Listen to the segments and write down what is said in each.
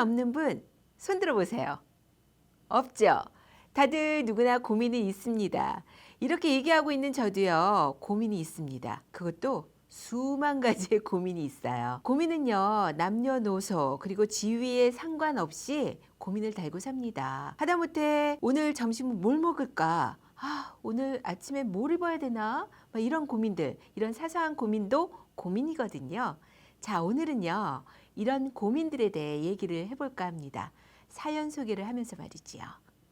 없는 분 손 들어보세요. 없죠? 다들 누구나 고민이 있습니다. 이렇게 얘기하고 있는 저도요, 고민이 있습니다. 그것도 수만 가지의 고민이 있어요. 고민은요, 남녀노소 그리고 지위에 상관없이 고민을 달고 삽니다. 하다못해 오늘 점심은 뭘 먹을까? 오늘 아침에 뭘 입어야 되나? 막 이런 고민들, 이런 사소한 고민도 고민이거든요. 자, 오늘은요, 이런 고민들에 대해 얘기를 해볼까 합니다. 사연 소개를 하면서 말이지요.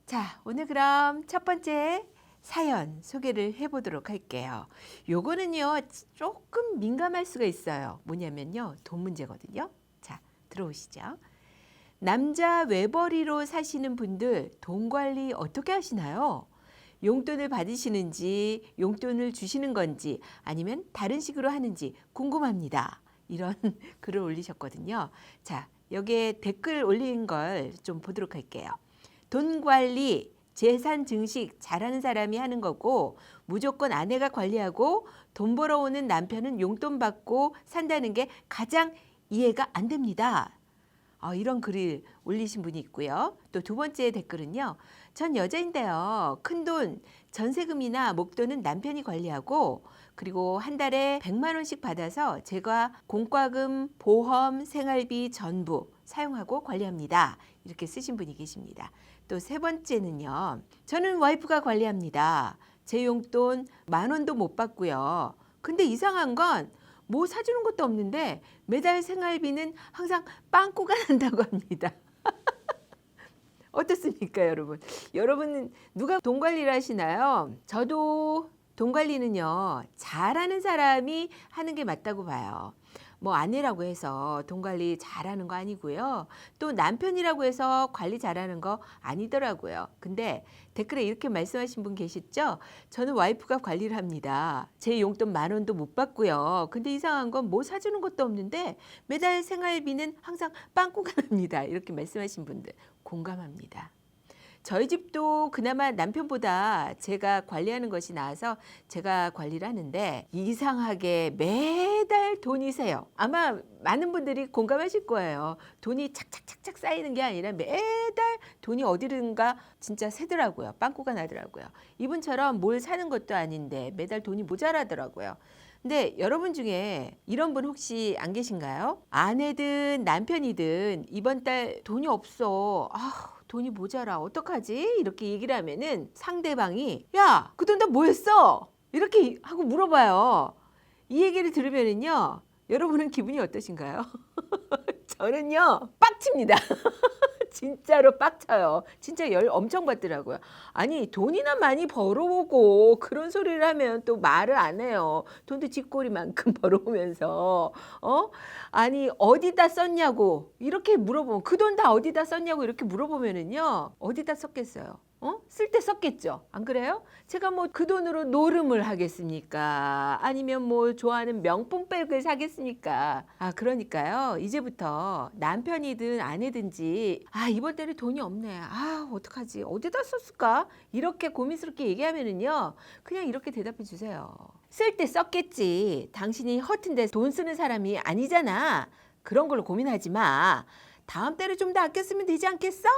자, 오늘 그럼 첫 번째 사연 소개를 해보도록 할게요. 요거는요, 조금 민감할 수가 있어요. 뭐냐면요, 돈 문제거든요. 자, 들어오시죠. 남자 외벌이로 사시는 분들 돈 관리 어떻게 하시나요? 용돈을 받으시는지, 용돈을 주시는 건지, 아니면 다른 식으로 하는지 궁금합니다. 이런 글을 올리셨거든요. 자, 여기에 댓글 올린 걸 좀 보도록 할게요. 돈 관리, 재산 증식 잘하는 사람이 하는 거고 무조건 아내가 관리하고 돈 벌어오는 남편은 용돈 받고 산다는 게 가장 이해가 안 됩니다. 이런 글을 올리신 분이 있고요. 또 두 번째 댓글은요. 전 여자인데요. 큰돈 전세금이나 목돈은 남편이 관리하고 그리고 한 달에 100만 원씩 받아서 제가 공과금, 보험, 생활비 전부 사용하고 관리합니다. 이렇게 쓰신 분이 계십니다. 또 세 번째는요. 저는 와이프가 관리합니다. 제 용돈 10,000원도 못 받고요. 근데 이상한 건 뭐 사주는 것도 없는데 매달 생활비는 항상 빵꾸가 난다고 합니다. 어떻습니까, 여러분? 여러분은 누가 돈 관리를 하시나요? 저도 돈 관리는요, 잘하는 사람이 하는 게 맞다고 봐요. 뭐 아내라고 해서 돈 관리 잘하는 거 아니고요. 또 남편이라고 해서 관리 잘하는 거 아니더라고요. 근데 댓글에 이렇게 말씀하신 분 계시죠? 저는 와이프가 관리를 합니다. 제 용돈 10,000원도 못 받고요. 근데 이상한 건 뭐 사주는 것도 없는데 매달 생활비는 항상 빵꾸가 납니다. 이렇게 말씀하신 분들 공감합니다. 저희 집도 그나마 남편보다 제가 관리하는 것이 나아서 제가 관리를 하는데 이상하게 매달 돈이 새요. 아마 많은 분들이 공감하실 거예요. 돈이 착착착착 쌓이는 게 아니라 매달 돈이 어디든가 진짜 새더라고요. 빵꾸가 나더라고요. 이분처럼 뭘 사는 것도 아닌데 매달 돈이 모자라더라고요. 근데 여러분 중에 이런 분 혹시 안 계신가요? 아내든 남편이든 이번 달 돈이 없어. 돈이 모자라. 어떡하지? 이렇게 얘기를 하면은 상대방이 야, 그 돈 다 뭐 했어? 이렇게 하고 물어봐요. 이 얘기를 들으면은요. 여러분은 기분이 어떠신가요? 저는요. 빡칩니다. 진짜로 빡쳐요. 진짜 열 엄청 받더라고요. 아니 돈이나 많이 벌어오고 그런 소리를 하면 또 말을 안 해요. 돈도 쥐꼬리만큼 벌어오면서 아니 어디다 썼냐고 이렇게 물어보면 그 돈 다 어디다 썼냐고 이렇게 물어보면은요 어디다 썼겠어요? 쓸 때 썼겠죠. 안 그래요? 제가 뭐 그 돈으로 노름을 하겠습니까? 아니면 뭐 좋아하는 명품백을 사겠습니까? 그러니까요. 이제부터 남편이든 아내든지 이번 달에 돈이 없네. 어떡하지? 어디다 썼을까? 이렇게 고민스럽게 얘기하면은요. 그냥 이렇게 대답해 주세요. 쓸 때 썼겠지. 당신이 허튼데 돈 쓰는 사람이 아니잖아. 그런 걸로 고민하지 마. 다음 달에 좀 더 아껴 쓰면 되지 않겠어?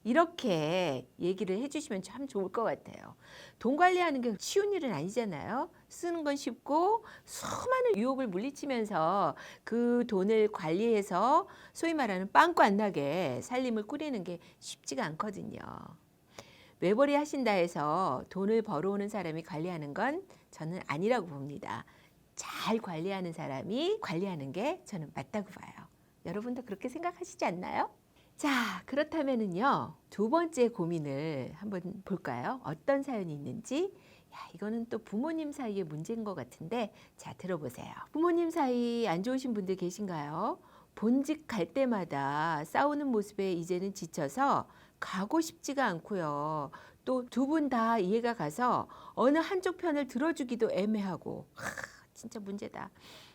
이렇게 얘기를 해주시면 참 좋을 것 같아요. 돈 관리하는 게 쉬운 일은 아니잖아요. 쓰는 건 쉽고 수많은 유혹을 물리치면서 그 돈을 관리해서 소위 말하는 빵꾸 안 나게 살림을 꾸리는 게 쉽지가 않거든요. 외벌이 하신다 해서 돈을 벌어오는 사람이 관리하는 건 저는 아니라고 봅니다. 잘 관리하는 사람이 관리하는 게 저는 맞다고 봐요. 여러분도 그렇게 생각하시지 않나요? 자, 그렇다면은요, 두 번째 고민을 한번 볼까요? 어떤 사연이 있는지. 이거는 또 부모님 사이의 문제인 것 같은데, 자, 들어보세요. 부모님 사이 안 좋으신 분들 계신가요? 본직 갈 때마다 싸우는 모습에 이제는 지쳐서 가고 싶지가 않고요. 또 두 분 다 이해가 가서 어느 한쪽 편을 들어주기도 애매하고, 진짜 문제다.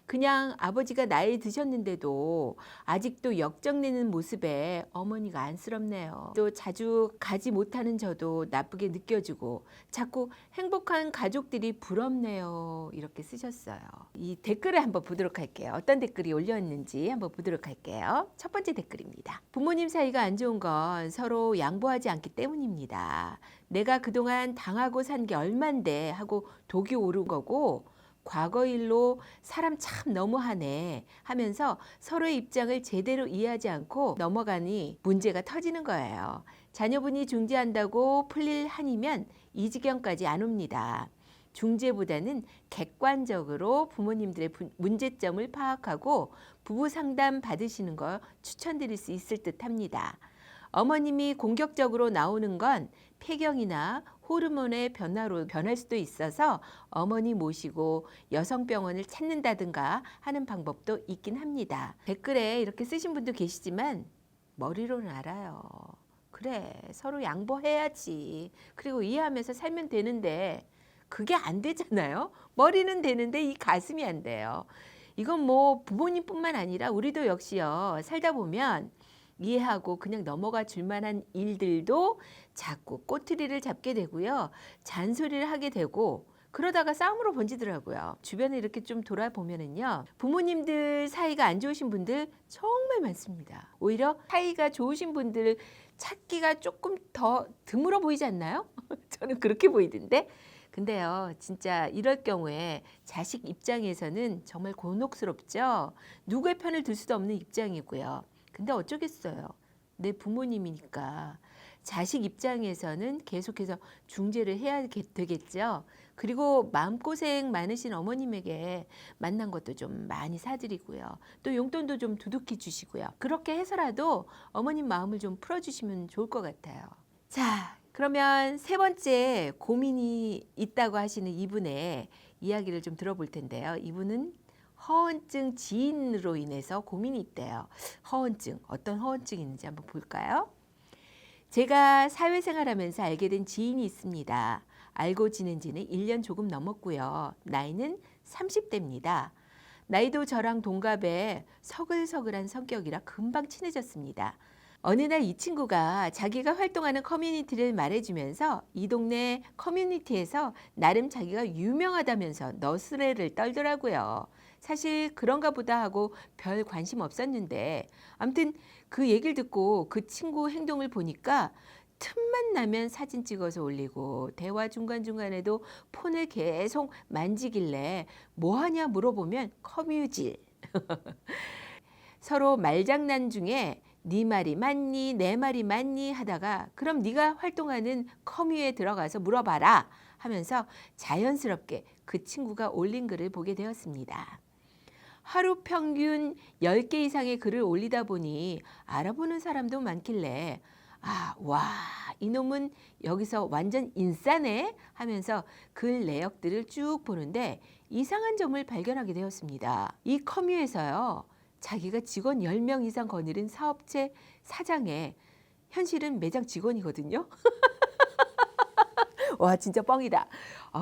그냥 아버지가 나이 드셨는데도 아직도 역정내는 모습에 어머니가 안쓰럽네요. 또 자주 가지 못하는 저도 나쁘게 느껴지고 자꾸 행복한 가족들이 부럽네요. 이렇게 쓰셨어요. 이 댓글을 한번 보도록 할게요. 어떤 댓글이 올렸는지 한번 보도록 할게요. 첫 번째 댓글입니다. 부모님 사이가 안 좋은 건 서로 양보하지 않기 때문입니다. 내가 그동안 당하고 산 게 얼만데 하고 독이 오른 거고 과거 일로 사람 참 너무하네 하면서 서로의 입장을 제대로 이해하지 않고 넘어가니 문제가 터지는 거예요. 자녀분이 중재한다고 풀릴 한이면 이 지경까지 안 옵니다. 중재보다는 객관적으로 부모님들의 문제점을 파악하고 부부 상담 받으시는 거 추천드릴 수 있을 듯 합니다. 어머님이 공격적으로 나오는 건 폐경이나 호르몬의 변화로 변할 수도 있어서 어머니 모시고 여성병원을 찾는다든가 하는 방법도 있긴 합니다. 댓글에 이렇게 쓰신 분도 계시지만 머리로는 알아요. 그래, 서로 양보해야지. 그리고 이해하면서 살면 되는데 그게 안 되잖아요. 머리는 되는데 이 가슴이 안 돼요. 이건 뭐 부모님뿐만 아니라 우리도 역시요. 살다 보면 이해하고 그냥 넘어가 줄 만한 일들도 자꾸 꼬투리를 잡게 되고요. 잔소리를 하게 되고 그러다가 싸움으로 번지더라고요. 주변에 이렇게 좀 돌아보면은요. 부모님들 사이가 안 좋으신 분들 정말 많습니다. 오히려 사이가 좋으신 분들 찾기가 조금 더 드물어 보이지 않나요? 저는 그렇게 보이던데. 근데요, 진짜 이럴 경우에 자식 입장에서는 정말 곤혹스럽죠. 누구의 편을 들 수도 없는 입장이고요. 근데 어쩌겠어요. 내 부모님이니까. 자식 입장에서는 계속해서 중재를 해야 되겠죠. 그리고 마음고생 많으신 어머님에게 만난 것도 좀 많이 사드리고요. 또 용돈도 좀 두둑히 주시고요. 그렇게 해서라도 어머님 마음을 좀 풀어주시면 좋을 것 같아요. 자, 그러면 세 번째 고민이 있다고 하시는 이분의 이야기를 좀 들어볼 텐데요. 이분은 허언증 지인으로 인해서 고민이 있대요. 허언증, 어떤 허언증이 있는지 한번 볼까요? 제가 사회생활하면서 알게 된 지인이 있습니다. 알고 지낸 지는 1년 조금 넘었고요. 나이는 30대입니다. 나이도 저랑 동갑에 서글서글한 성격이라 금방 친해졌습니다. 어느 날 이 친구가 자기가 활동하는 커뮤니티를 말해주면서 이 동네 커뮤니티에서 나름 자기가 유명하다면서 너스레를 떨더라고요. 사실 그런가 보다 하고 별 관심 없었는데 아무튼 그 얘기를 듣고 그 친구 행동을 보니까 틈만 나면 사진 찍어서 올리고 대화 중간중간에도 폰을 계속 만지길래 뭐하냐 물어보면 커뮤질. 서로 말장난 중에 네 말이 맞니 내 말이 맞니 하다가 그럼 네가 활동하는 커뮤에 들어가서 물어봐라 하면서 자연스럽게 그 친구가 올린 글을 보게 되었습니다. 하루 평균 10개 이상의 글을 올리다 보니 알아보는 사람도 많길래 와, 이놈은 여기서 완전 인싸네 하면서 글 내역들을 쭉 보는데 이상한 점을 발견하게 되었습니다. 이 커뮤에서요. 자기가 직원 10명 이상 거느린 사업체 사장에 현실은 매장 직원이거든요. 와, 진짜 뻥이다.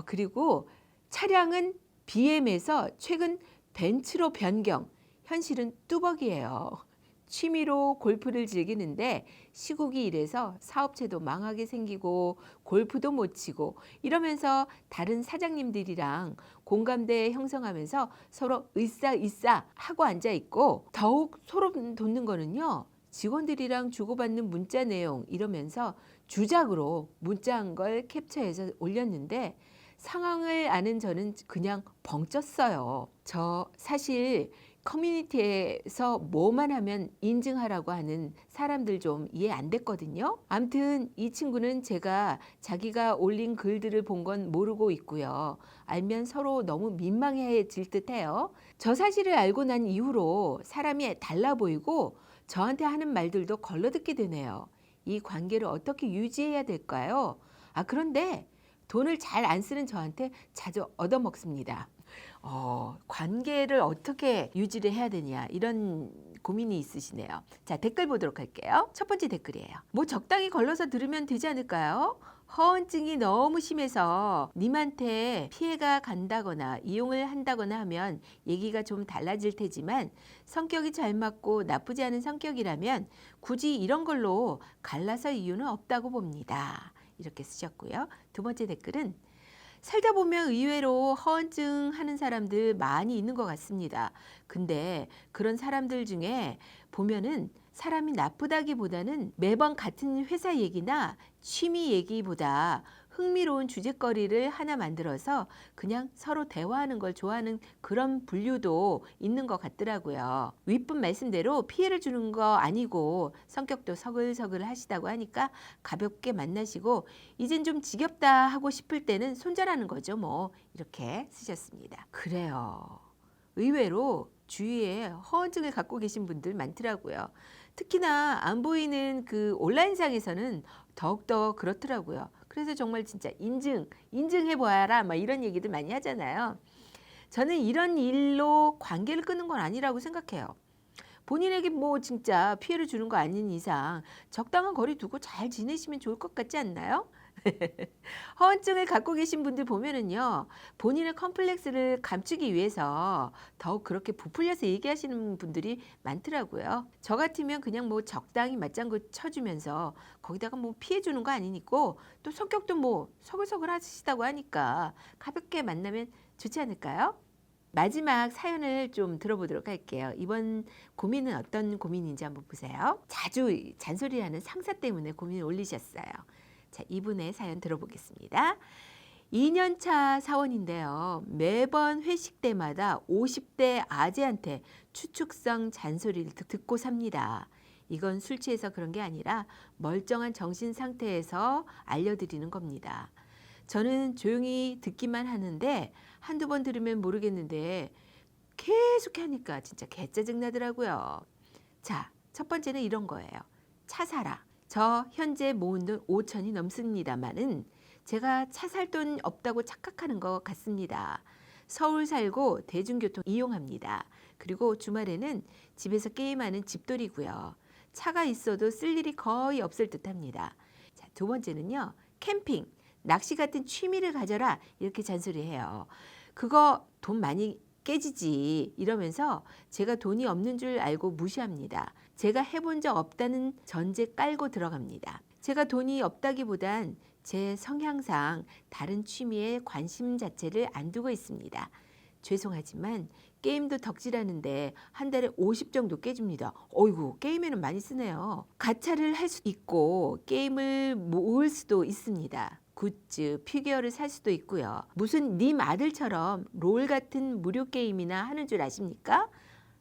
그리고 차량은 BM에서 최근 벤츠로 변경, 현실은 뚜벅이에요. 취미로 골프를 즐기는데 시국이 이래서 사업체도 망하게 생기고 골프도 못 치고 이러면서 다른 사장님들이랑 공감대 형성하면서 서로 으쌰으쌰 하고 앉아있고 더욱 소름 돋는 거는요. 직원들이랑 주고받는 문자 내용 이러면서 주작으로 문자한 걸 캡처해서 올렸는데 상황을 아는 저는 그냥 벙쪘어요. 저 사실 커뮤니티에서 뭐만 하면 인증하라고 하는 사람들 좀 이해 안 됐거든요. 아무튼 이 친구는 제가 자기가 올린 글들을 본 건 모르고 있고요. 알면 서로 너무 민망해질 듯해요. 저 사실을 알고 난 이후로 사람이 달라 보이고 저한테 하는 말들도 걸러듣게 되네요. 이 관계를 어떻게 유지해야 될까요? 그런데 돈을 잘 안 쓰는 저한테 자주 얻어먹습니다. 관계를 어떻게 유지를 해야 되냐 이런 고민이 있으시네요. 자, 댓글 보도록 할게요. 첫 번째 댓글이에요. 뭐 적당히 걸러서 들으면 되지 않을까요? 허언증이 너무 심해서 님한테 피해가 간다거나 이용을 한다거나 하면 얘기가 좀 달라질 테지만 성격이 잘 맞고 나쁘지 않은 성격이라면 굳이 이런 걸로 갈라설 이유는 없다고 봅니다. 이렇게 쓰셨고요. 두 번째 댓글은 살다 보면 의외로 허언증 하는 사람들 많이 있는 것 같습니다. 근데 그런 사람들 중에 보면은 사람이 나쁘다기보다는 매번 같은 회사 얘기나 취미 얘기보다 흥미로운 주제거리를 하나 만들어서 그냥 서로 대화하는 걸 좋아하는 그런 분류도 있는 것 같더라고요. 윗분 말씀대로 피해를 주는 거 아니고 성격도 서글서글 하시다고 하니까 가볍게 만나시고 이젠 좀 지겹다 하고 싶을 때는 손절하는 거죠. 뭐 이렇게 쓰셨습니다. 그래요. 의외로 주위에 허언증을 갖고 계신 분들 많더라고요. 특히나 안 보이는 그 온라인상에서는 더욱더 그렇더라고요. 그래서 정말 진짜 인증해봐라 막 이런 얘기들 많이 하잖아요. 저는 이런 일로 관계를 끊는 건 아니라고 생각해요. 본인에게 뭐 진짜 피해를 주는 거 아닌 이상 적당한 거리 두고 잘 지내시면 좋을 것 같지 않나요? 허언증을 갖고 계신 분들 보면은요, 본인의 컴플렉스를 감추기 위해서 더욱 그렇게 부풀려서 얘기하시는 분들이 많더라고요. 저 같으면 그냥 뭐 적당히 맞장구 쳐주면서 거기다가 뭐 피해주는 거 아니니까 또 성격도 뭐 서글서글 하시다고 하니까 가볍게 만나면 좋지 않을까요? 마지막 사연을 좀 들어보도록 할게요. 이번 고민은 어떤 고민인지 한번 보세요. 자주 잔소리하는 상사 때문에 고민을 올리셨어요. 자, 이분의 사연 들어보겠습니다. 2년차 사원인데요. 매번 회식 때마다 50대 아재한테 추측성 잔소리를 듣고 삽니다. 이건 술 취해서 그런 게 아니라 멀쩡한 정신 상태에서 알려드리는 겁니다. 저는 조용히 듣기만 하는데 한두 번 들으면 모르겠는데 계속 하니까 진짜 개짜증 나더라고요. 자, 첫 번째는 이런 거예요. 차 사라. 저 현재 모은 돈 5천이 넘습니다만은 제가 차 살 돈 없다고 착각하는 것 같습니다. 서울 살고 대중교통 이용합니다. 그리고 주말에는 집에서 게임하는 집돌이고요. 차가 있어도 쓸 일이 거의 없을 듯합니다. 자, 두 번째는요. 캠핑, 낚시 같은 취미를 가져라 이렇게 잔소리해요. 그거 돈 많이 깨지지 이러면서 제가 돈이 없는 줄 알고 무시합니다. 제가 해본 적 없다는 전제 깔고 들어갑니다. 제가 돈이 없다기보단 제 성향상 다른 취미에 관심 자체를 안 두고 있습니다. 죄송하지만 게임도 덕질하는데 한 달에 50 정도 깨집니다. 어이구, 게임에는 많이 쓰네요. 가차를 할 수 있고 게임을 모을 수도 있습니다. 굿즈, 피규어를 살 수도 있고요. 무슨 님 아들처럼 롤 같은 무료 게임이나 하는 줄 아십니까?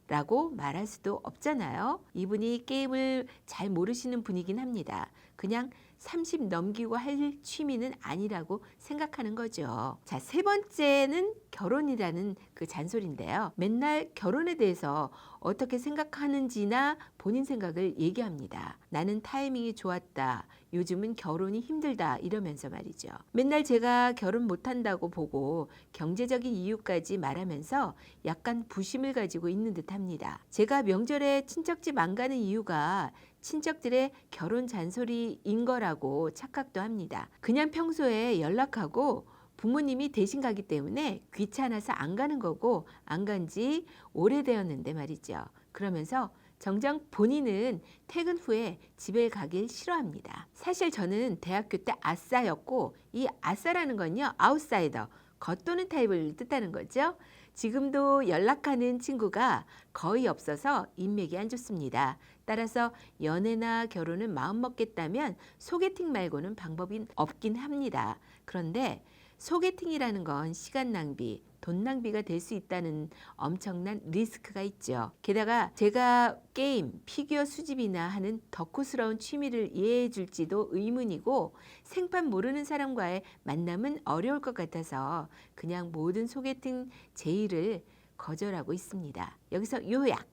라고 말할 수도 없잖아요. 이분이 게임을 잘 모르시는 분이긴 합니다. 그냥 30 넘기고 할 취미는 아니라고 생각하는 거죠. 자, 세 번째는 결혼이라는 그 잔소리인데요. 맨날 결혼에 대해서 어떻게 생각하는지나 본인 생각을 얘기합니다. 나는 타이밍이 좋았다. 요즘은 결혼이 힘들다. 이러면서 말이죠. 맨날 제가 결혼 못한다고 보고 경제적인 이유까지 말하면서 약간 부심을 가지고 있는 듯 합니다. 제가 명절에 친척집 안 가는 이유가 친척들의 결혼 잔소리인 거라고 착각도 합니다. 그냥 평소에 연락하고 부모님이 대신 가기 때문에 귀찮아서 안 가는 거고 안 간 지 오래되었는데 말이죠. 그러면서 정작 본인은 퇴근 후에 집에 가길 싫어합니다. 사실 저는 대학교 때 아싸였고 이 아싸라는 건요. 아웃사이더, 겉도는 타입을 뜻하는 거죠. 지금도 연락하는 친구가 거의 없어서 인맥이 안 좋습니다. 따라서 연애나 결혼은 마음먹겠다면 소개팅 말고는 방법이 없긴 합니다. 그런데 소개팅이라는 건 시간 낭비, 돈 낭비가 될 수 있다는 엄청난 리스크가 있죠. 게다가 제가 게임, 피규어 수집이나 하는 덕후스러운 취미를 이해해 줄지도 의문이고 생판 모르는 사람과의 만남은 어려울 것 같아서 그냥 모든 소개팅 제의를 거절하고 있습니다. 여기서 요약!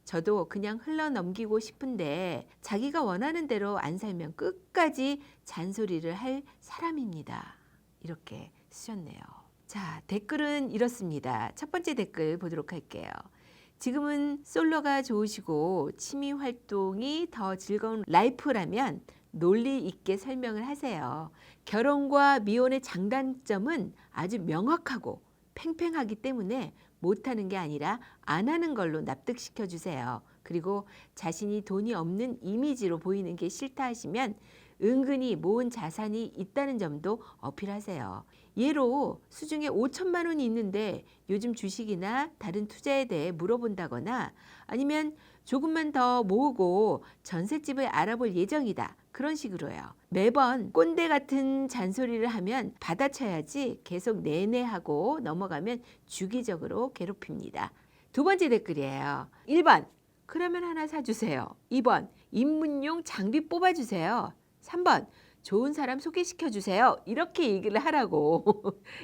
저도 그냥 흘러넘기고 싶은데 자기가 원하는 대로 안 살면 끝까지 잔소리를 할 사람입니다. 이렇게 쓰셨네요. 자, 댓글은 이렇습니다. 첫 번째 댓글 보도록 할게요. 지금은 솔로가 좋으시고 취미 활동이 더 즐거운 라이프라면 논리 있게 설명을 하세요. 결혼과 미혼의 장단점은 아주 명확하고 팽팽하기 때문에 못하는 게 아니라 안 하는 걸로 납득시켜 주세요. 그리고 자신이 돈이 없는 이미지로 보이는 게 싫다 하시면 은근히 모은 자산이 있다는 점도 어필하세요. 예로 수중에 5천만 원이 있는데 요즘 주식이나 다른 투자에 대해 물어본다거나 아니면 조금만 더 모으고 전셋집을 알아볼 예정이다. 그런 식으로요. 매번 꼰대 같은 잔소리를 하면 받아쳐야지 계속 내내 하고 넘어가면 주기적으로 괴롭힙니다. 두 번째 댓글이에요. 1번 그러면 하나 사주세요. 2번 입문용 장비 뽑아주세요. 3번 좋은 사람 소개시켜 주세요. 이렇게 얘기를 하라고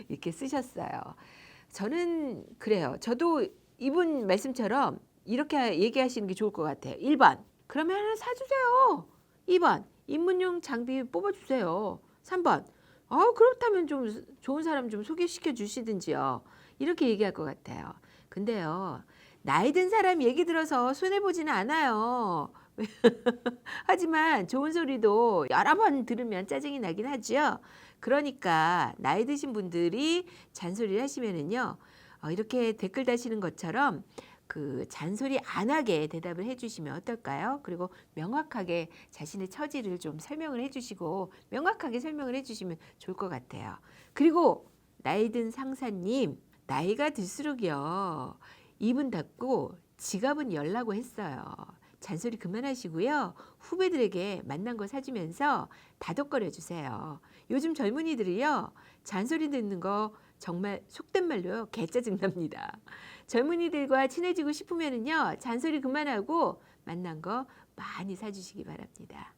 이렇게 쓰셨어요. 저는 그래요. 저도 이분 말씀처럼 이렇게 얘기하시는 게 좋을 것 같아요. 1번 그러면 하나 사주세요. 2번 입문용 장비 뽑아주세요. 3번 그렇다면 좀 좋은 사람 좀 소개시켜 주시든지요. 이렇게 얘기할 것 같아요. 근데요. 나이 든 사람 얘기 들어서 손해보지는 않아요. 하지만 좋은 소리도 여러 번 들으면 짜증이 나긴 하죠. 그러니까 나이 드신 분들이 잔소리를 하시면은요. 이렇게 댓글 다시는 것처럼 그 잔소리 안 하게 대답을 해주시면 어떨까요? 그리고 명확하게 자신의 처지를 좀 설명을 해주시고 명확하게 설명을 해주시면 좋을 것 같아요. 그리고 나이 든 상사님 나이가 들수록요. 입은 닫고 지갑은 열라고 했어요. 잔소리 그만하시고요. 후배들에게 맛난 거 사주면서 다독거려 주세요. 요즘 젊은이들이요. 잔소리 듣는 거 정말 속된 말로요. 개짜증 납니다. 젊은이들과 친해지고 싶으면은요. 잔소리 그만하고 맛난 거 많이 사주시기 바랍니다.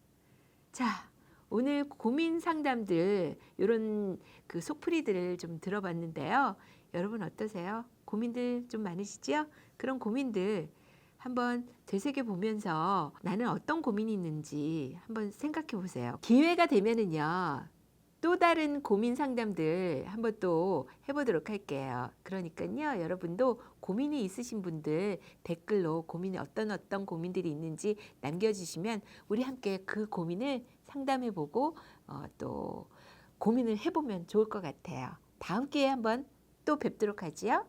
자, 오늘 고민 상담들 이런 그 속풀이들을 좀 들어봤는데요. 여러분 어떠세요? 고민들 좀 많으시죠? 그런 고민들 한번 되새겨 보면서 나는 어떤 고민이 있는지 한번 생각해 보세요. 기회가 되면은요. 또 다른 고민 상담들 한번 또 해보도록 할게요. 그러니까요. 여러분도 고민이 있으신 분들 댓글로 고민이 어떤 고민들이 있는지 남겨주시면 우리 함께 그 고민을 상담해보고 또 고민을 해보면 좋을 것 같아요. 다음 기회에 한번 또 뵙도록 하지요.